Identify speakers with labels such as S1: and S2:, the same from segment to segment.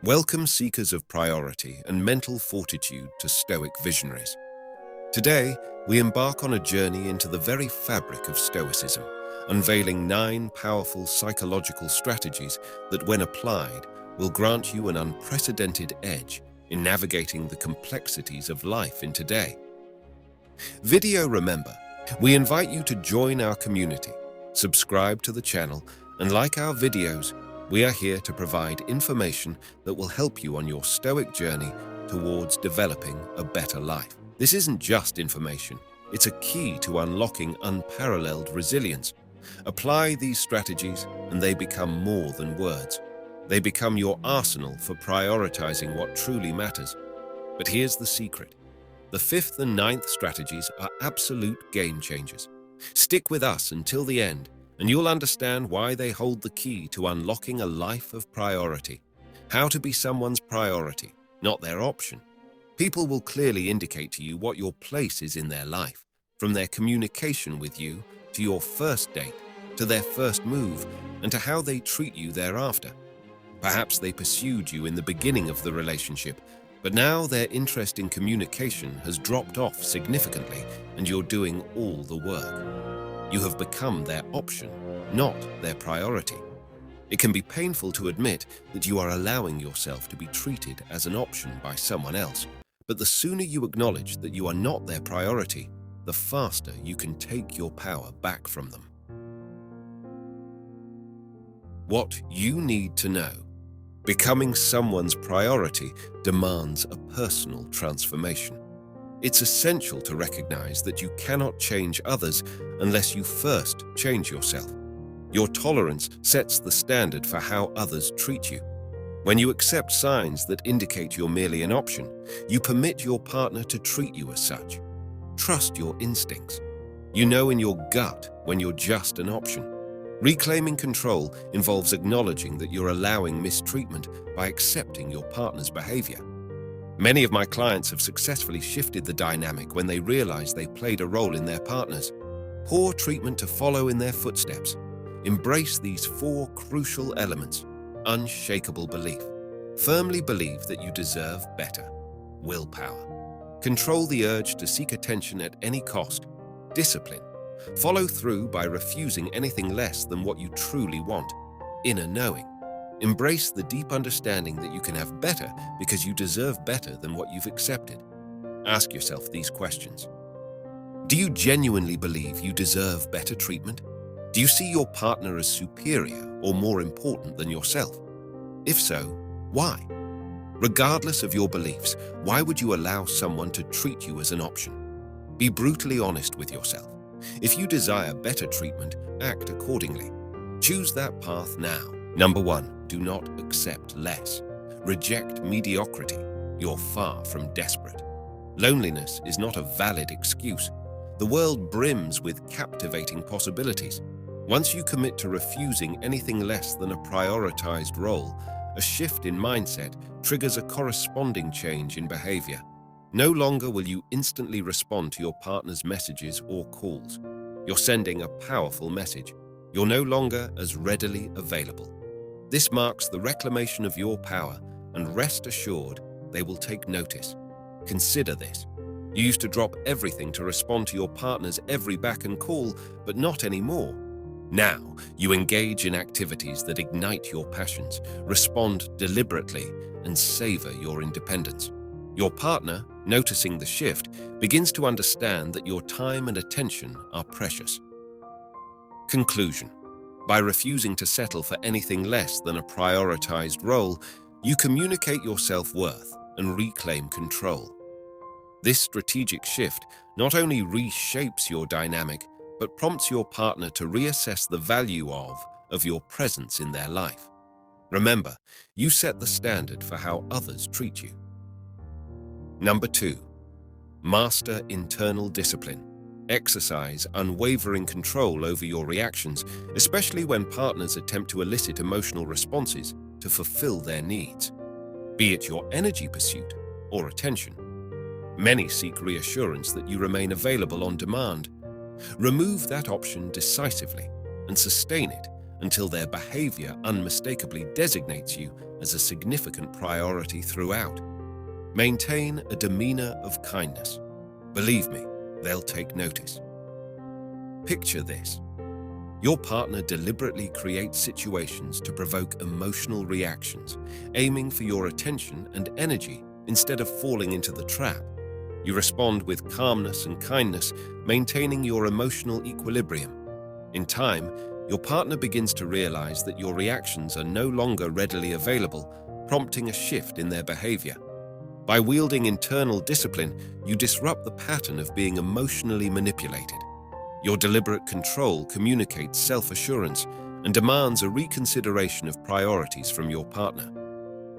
S1: Welcome seekers of priority and mental fortitude to Stoic visionaries. Today, we embark on a journey into the very fabric of Stoicism, unveiling 9 powerful psychological strategies that, when applied, will grant you an unprecedented edge in navigating the complexities of life in today. Remember, we invite you to join our community, subscribe to the channel, and like our videos, we are here to provide information that will help you on your Stoic journey towards developing a better life. This isn't just information, it's a key to unlocking unparalleled resilience. Apply these strategies and they become more than words. They become your arsenal for prioritizing what truly matters. But here's the secret. The 5th and 9th strategies are absolute game changers. Stick with us until the end, and you'll understand why they hold the key to unlocking a life of priority. How to be someone's priority, not their option. People will clearly indicate to you what your place is in their life, from their communication with you, to your first date, to their first move, and to how they treat you thereafter. Perhaps they pursued you in the beginning of the relationship, but now their interest in communication has dropped off significantly, and you're doing all the work. You have become their option, not their priority. It can be painful to admit that you are allowing yourself to be treated as an option by someone else, but the sooner you acknowledge that you are not their priority, the faster you can take your power back from them. What you need to know. Becoming someone's priority demands a personal transformation. It's essential to recognize that you cannot change others unless you first change yourself. Your tolerance sets the standard for how others treat you. When you accept signs that indicate you're merely an option, you permit your partner to treat you as such. Trust your instincts. You know in your gut when you're just an option. Reclaiming control involves acknowledging that you're allowing mistreatment by accepting your partner's behavior. Many of my clients have successfully shifted the dynamic when they realize they played a role in their partners. Poor treatment to follow in their footsteps. Embrace these 4 crucial elements. Unshakable belief. Firmly believe that you deserve better. Willpower. Control the urge to seek attention at any cost. Discipline. Follow through by refusing anything less than what you truly want. Inner knowing. Embrace the deep understanding that you can have better because you deserve better than what you've accepted. Ask yourself these questions. Do you genuinely believe you deserve better treatment? Do you see your partner as superior or more important than yourself? If so, why? Regardless of your beliefs, why would you allow someone to treat you as an option? Be brutally honest with yourself. If you desire better treatment, act accordingly. Choose that path now. Number 1. Do not accept less. Reject mediocrity. You're far from desperate. Loneliness is not a valid excuse. The world brims with captivating possibilities. Once you commit to refusing anything less than a prioritized role, a shift in mindset triggers a corresponding change in behavior. No longer will you instantly respond to your partner's messages or calls. You're sending a powerful message. You're no longer as readily available. This marks the reclamation of your power, and rest assured, they will take notice. Consider this. You used to drop everything to respond to your partner's every beck and call, but not anymore. Now, you engage in activities that ignite your passions, respond deliberately, and savor your independence. Your partner, noticing the shift, begins to understand that your time and attention are precious. Conclusion. By refusing to settle for anything less than a prioritized role, you communicate your self-worth and reclaim control. This strategic shift not only reshapes your dynamic, but prompts your partner to reassess the value of your presence in their life. Remember, you set the standard for how others treat you. Number 2. Master internal discipline. Exercise unwavering control over your reactions, especially when partners attempt to elicit emotional responses to fulfill their needs, be it your energy pursuit or attention. Many seek reassurance that you remain available on demand. Remove that option decisively and sustain it until their behavior unmistakably designates you as a significant priority throughout. Maintain a demeanor of kindness. Believe me, they'll take notice. Picture this. Your partner deliberately creates situations to provoke emotional reactions, aiming for your attention and energy instead of falling into the trap. You respond with calmness and kindness, maintaining your emotional equilibrium. In time, your partner begins to realize that your reactions are no longer readily available, prompting a shift in their behavior. By wielding internal discipline, you disrupt the pattern of being emotionally manipulated. Your deliberate control communicates self-assurance and demands a reconsideration of priorities from your partner.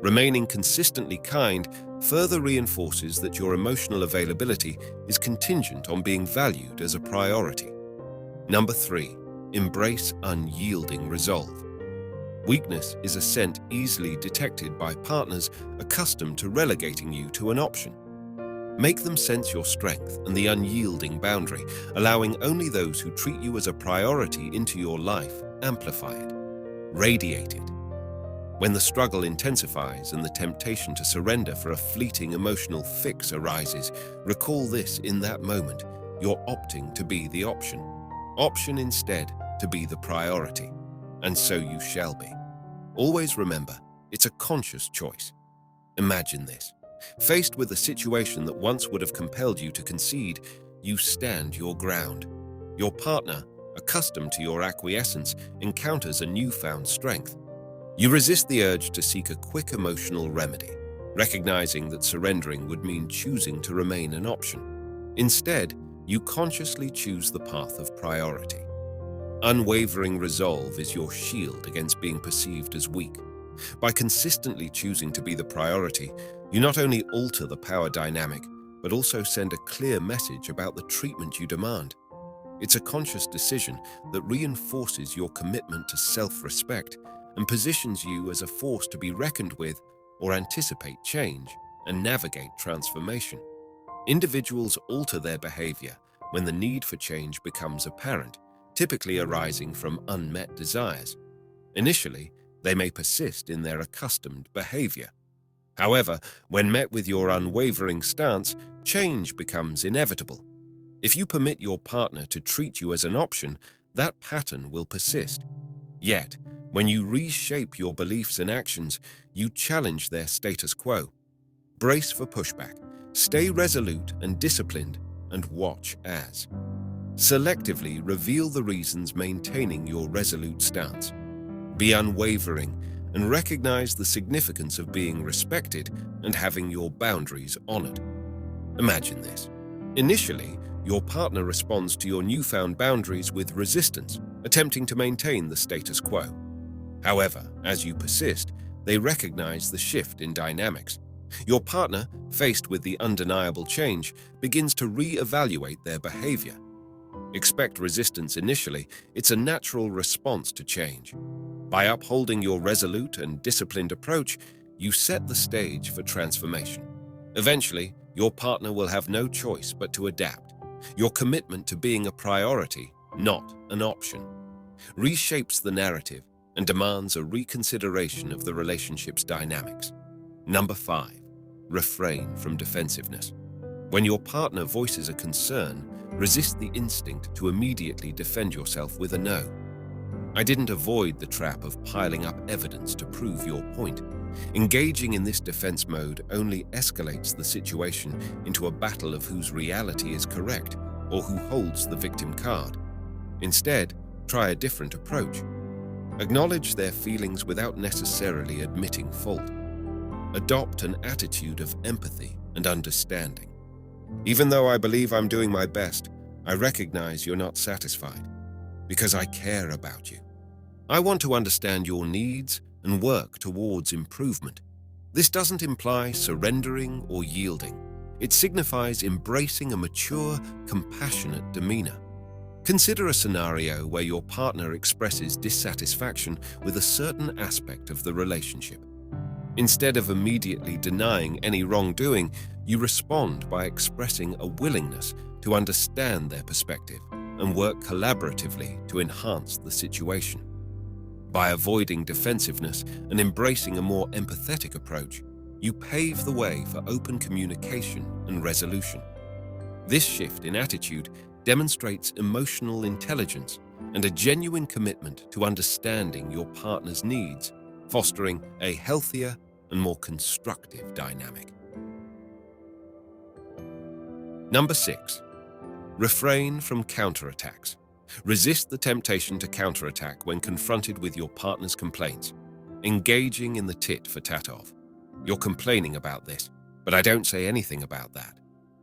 S1: Remaining consistently kind further reinforces that your emotional availability is contingent on being valued as a priority. Number 3. Embrace unyielding resolve. Weakness is a scent easily detected by partners accustomed to relegating you to an option. Make them sense your strength and the unyielding boundary, allowing only those who treat you as a priority into your life amplify it. Radiate it. When the struggle intensifies and the temptation to surrender for a fleeting emotional fix arises, recall this: in that moment, you're opting to be the option. Option instead to be the priority. And so you shall be. Always remember, it's a conscious choice. Imagine this. Faced with a situation that once would have compelled you to concede, you stand your ground. Your partner, accustomed to your acquiescence, encounters a newfound strength. You resist the urge to seek a quick emotional remedy, recognizing that surrendering would mean choosing to remain an option. Instead, you consciously choose the path of priority. Unwavering resolve is your shield against being perceived as weak. By consistently choosing to be the priority, you not only alter the power dynamic, but also send a clear message about the treatment you demand. It's a conscious decision that reinforces your commitment to self-respect and positions you as a force to be reckoned with or anticipate change and navigate transformation. Individuals alter their behavior when the need for change becomes apparent, typically arising from unmet desires. Initially, they may persist in their accustomed behavior. However, when met with your unwavering stance, change becomes inevitable. If you permit your partner to treat you as an option, that pattern will persist. Yet, when you reshape your beliefs and actions, you challenge their status quo. Brace for pushback, stay resolute and disciplined, and watch as. Selectively reveal the reasons maintaining your resolute stance. Be unwavering and recognize the significance of being respected and having your boundaries honored. Imagine this. Initially, your partner responds to your newfound boundaries with resistance, attempting to maintain the status quo. However, as you persist, they recognize the shift in dynamics. Your partner, faced with the undeniable change, begins to re-evaluate their behavior. Expect resistance initially. It's a natural response to change. By upholding your resolute and disciplined approach, you set the stage for transformation. Eventually, your partner will have no choice but to adapt. Your commitment to being a priority, not an option, reshapes the narrative and demands a reconsideration of the relationship's dynamics. Number 5. Refrain from defensiveness. When your partner voices a concern, resist the instinct to immediately defend yourself with a no. I didn't avoid the trap of piling up evidence to prove your point. Engaging in this defense mode only escalates the situation into a battle of whose reality is correct or who holds the victim card. Instead, try a different approach. Acknowledge their feelings without necessarily admitting fault. Adopt an attitude of empathy and understanding. Even though I believe I'm doing my best, I recognize you're not satisfied, because I care about you. I want to understand your needs and work towards improvement. This doesn't imply surrendering or yielding. It signifies embracing a mature, compassionate demeanor. Consider a scenario where your partner expresses dissatisfaction with a certain aspect of the relationship. Instead of immediately denying any wrongdoing, you respond by expressing a willingness to understand their perspective and work collaboratively to enhance the situation. By avoiding defensiveness and embracing a more empathetic approach, you pave the way for open communication and resolution. This shift in attitude demonstrates emotional intelligence and a genuine commitment to understanding your partner's needs, fostering a healthier and more constructive dynamic. Number 6. Refrain from counterattacks. Resist the temptation to counterattack when confronted with your partner's complaints, engaging in the tit-for-tat of, "You're complaining about this, but I don't say anything about that,"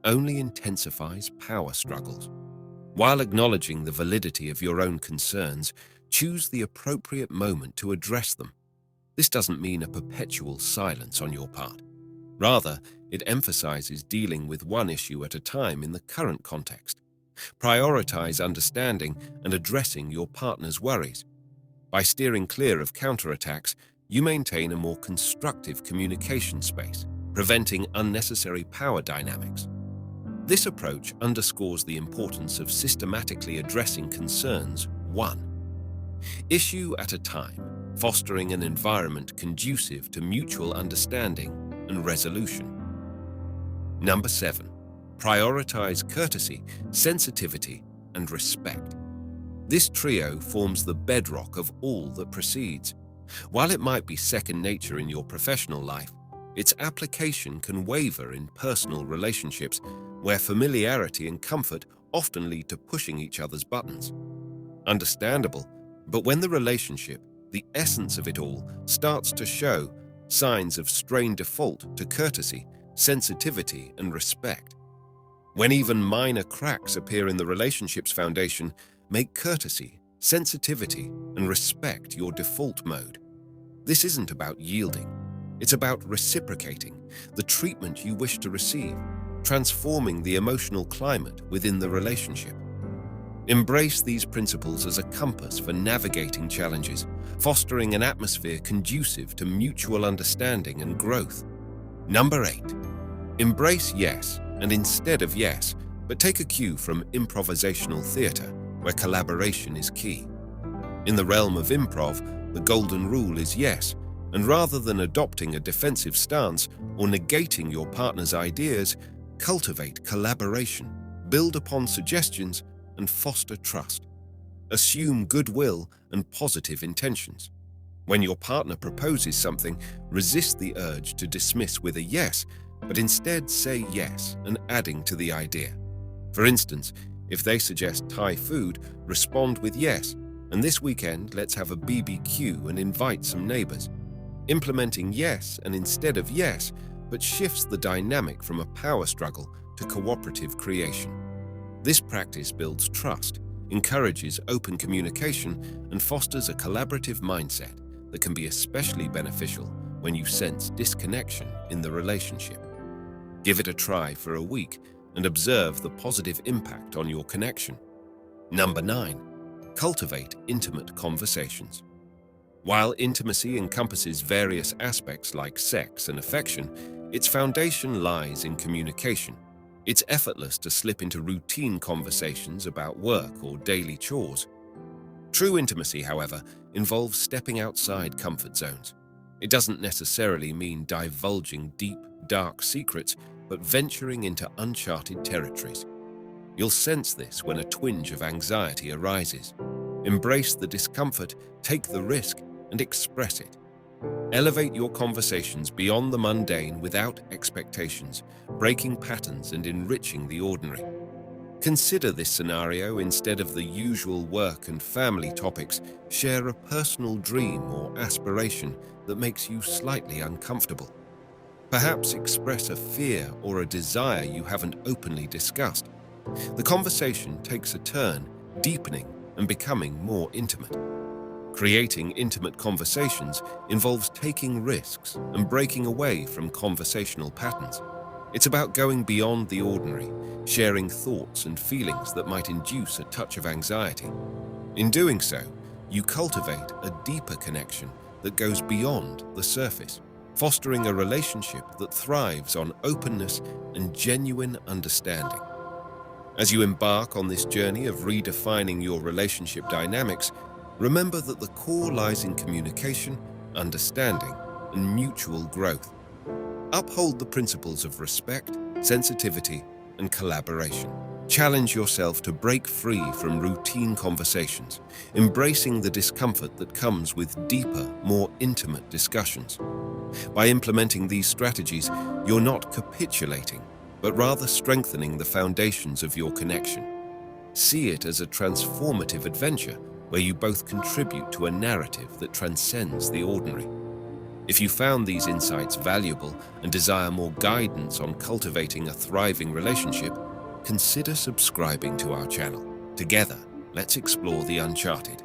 S1: only intensifies power struggles. While acknowledging the validity of your own concerns, choose the appropriate moment to address them. This doesn't mean a perpetual silence on your part. Rather, it emphasizes dealing with one issue at a time in the current context. Prioritize understanding and addressing your partner's worries. By steering clear of counterattacks, you maintain a more constructive communication space, preventing unnecessary power dynamics. This approach underscores the importance of systematically addressing concerns one issue at a time, fostering an environment conducive to mutual understanding and resolution. Number 7. Prioritize courtesy, sensitivity, and respect. This trio forms the bedrock of all that precedes. While it might be second nature in your professional life, its application can waver in personal relationships where familiarity and comfort often lead to pushing each other's buttons. Understandable, but when the relationship, the essence of it all, starts to show signs of strained default to courtesy, sensitivity, and respect, when even minor cracks appear in the relationship's foundation, make courtesy, sensitivity, and respect your default mode. This isn't about yielding. It's about reciprocating the treatment you wish to receive, transforming the emotional climate within the relationship. Embrace these principles as a compass for navigating challenges, fostering an atmosphere conducive to mutual understanding and growth. Number 8. Embrace yes and instead of yes, but take a cue from improvisational theater, where collaboration is key. In the realm of improv, the golden rule is yes, and rather than adopting a defensive stance or negating your partner's ideas, cultivate collaboration, build upon suggestions, and foster trust. Assume goodwill and positive intentions. When your partner proposes something, resist the urge to dismiss with a yes, but instead say yes and adding to the idea. For instance, if they suggest Thai food, respond with yes, and this weekend let's have a BBQ and invite some neighbors. Implementing yes and instead of yes, but shifts the dynamic from a power struggle to cooperative creation. This practice builds trust, encourages open communication, and fosters a collaborative mindset that can be especially beneficial when you sense disconnection in the relationship. Give it a try for a week and observe the positive impact on your connection. Number 9. Cultivate intimate conversations. While intimacy encompasses various aspects like sex and affection, its foundation lies in communication. It's effortless to slip into routine conversations about work or daily chores. True intimacy, however, involves stepping outside comfort zones. It doesn't necessarily mean divulging deep, dark secrets, but venturing into uncharted territories. You'll sense this when a twinge of anxiety arises. Embrace the discomfort, take the risk, and express it. Elevate your conversations beyond the mundane without expectations, breaking patterns and enriching the ordinary. Consider this scenario: instead of the usual work and family topics, share a personal dream or aspiration that makes you slightly uncomfortable. Perhaps express a fear or a desire you haven't openly discussed. The conversation takes a turn, deepening and becoming more intimate. Creating intimate conversations involves taking risks and breaking away from conversational patterns. It's about going beyond the ordinary, sharing thoughts and feelings that might induce a touch of anxiety. In doing so, you cultivate a deeper connection that goes beyond the surface, fostering a relationship that thrives on openness and genuine understanding. As you embark on this journey of redefining your relationship dynamics, Remember that the core lies in communication, understanding, and mutual growth. Uphold the principles of respect, sensitivity, and collaboration. Challenge yourself to break free from routine conversations, embracing the discomfort that comes with deeper, more intimate discussions. By implementing these strategies, you're not capitulating, but rather strengthening the foundations of your connection. See it as a transformative adventure where you both contribute to a narrative that transcends the ordinary. If you found these insights valuable and desire more guidance on cultivating a thriving relationship, consider subscribing to our channel. Together, let's explore the uncharted.